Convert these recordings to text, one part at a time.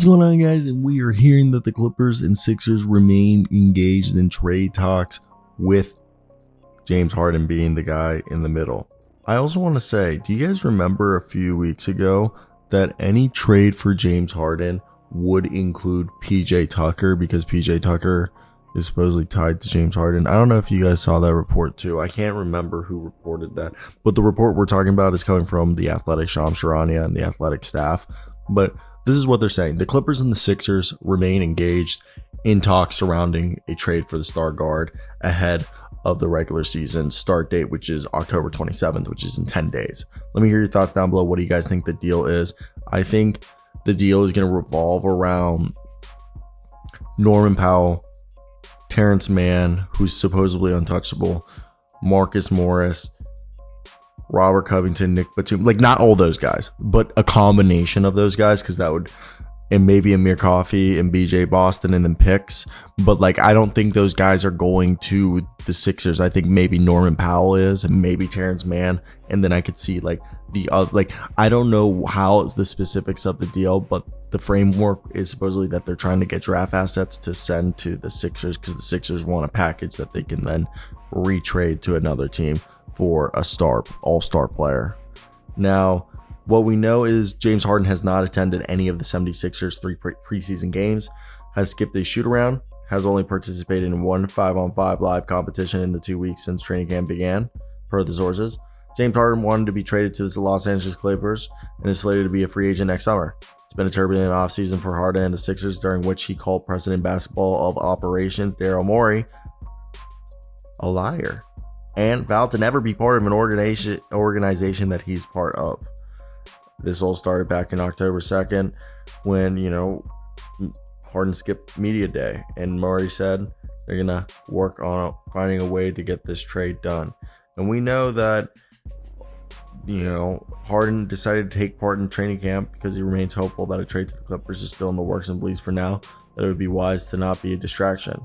What's going on, guys? And we are hearing that the Clippers and Sixers remain engaged in trade talks, with James Harden being the guy in the middle. I also want to say, do you guys remember a few weeks ago that any trade for James Harden would include PJ Tucker, because PJ Tucker is supposedly tied to James Harden? I don't know if you guys saw that report too. I can't remember who reported that, but the report we're talking about is coming from the Athletic, Shams Charania, and the Athletic staff. But this is what they're saying. The Clippers and the Sixers remain engaged in talks surrounding a trade for the star guard ahead of the regular season start date, which is October 27th, which is in 10 days. Let me hear your thoughts down below. What do you guys think the deal is? I think the deal is going to revolve around Norman Powell, Terrence Mann, who's supposedly untouchable, Marcus Morris, Robert Covington, Nick Batum, like not all those guys, but a combination of those guys, because that would, and maybe Amir Coffey and BJ Boston and then picks. But like, I don't think those guys are going to the Sixers. I think maybe Norman Powell is, and maybe Terrence Mann, and then I could see like the other, like, I don't know how the specifics of the deal, but the framework is supposedly that they're trying to get draft assets to send to the Sixers, because the Sixers want a package that they can then retrade to another team for a all-star player. Now, what we know is James Harden has not attended any of the 76ers 3 preseason games, has skipped a shoot-around, has only participated in one 5-on-5 live competition in the 2 weeks since training camp began, per the sources. James Harden wanted to be traded to the Los Angeles Clippers and is slated to be a free agent next summer. It's been a turbulent offseason for Harden and the Sixers, during which he called President Basketball of Operations Daryl Morey a liar and vowed to never be part of an organization that he's part of. This all started back in October 2nd when, Harden skipped media day, and Murray said they're going to work on finding a way to get this trade done. And we know that, Harden decided to take part in training camp because he remains hopeful that a trade to the Clippers is still in the works, and believes for now that it would be wise to not be a distraction.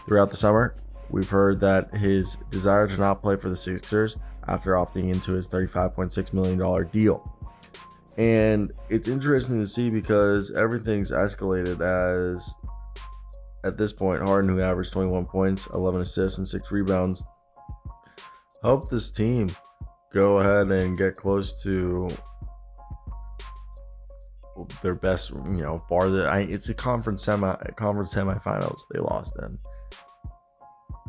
Throughout the summer, we've heard that his desire to not play for the Sixers after opting into his $35.6 million deal. And it's interesting to see, because everything's escalated, as at this point, Harden, who averaged 21 points, 11 assists, and 6 rebounds, helped this team go ahead and get close to their best, farther. It's a conference semifinals they lost in.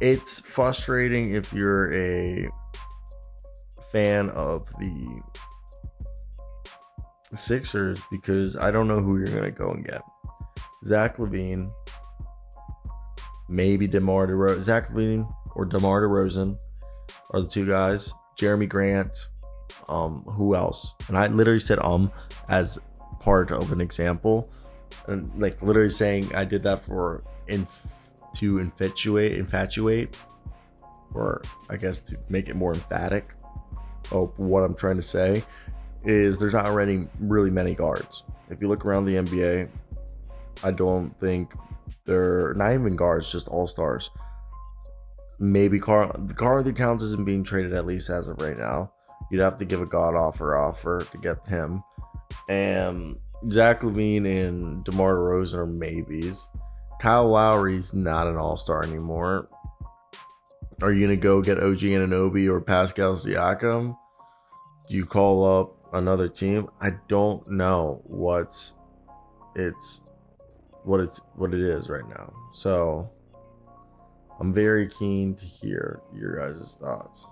It's frustrating if you're a fan of the Sixers, because I don't know who you're going to go and get. Zach LaVine, maybe DeMar DeRozan. Zach LaVine or DeMar DeRozan are the two guys. Jeremy Grant. Who else? And I literally said as part of an example, and like literally saying I did that to infatuate, or I guess to make it more emphatic of what I'm trying to say, is there's not already really many guards. If you look around the NBA, I don't think they're not even guards, just all-stars. Maybe Karl-Anthony Towns isn't being traded, at least as of right now. You'd have to give a god offer to get him. And Zach LaVine and DeMar DeRozan are maybes. Kyle Lowry's not an all-star anymore. Are you going to go get OG Anunoby or Pascal Siakam? Do you call up another team? I don't know what it is right now. So I'm very keen to hear your guys' thoughts.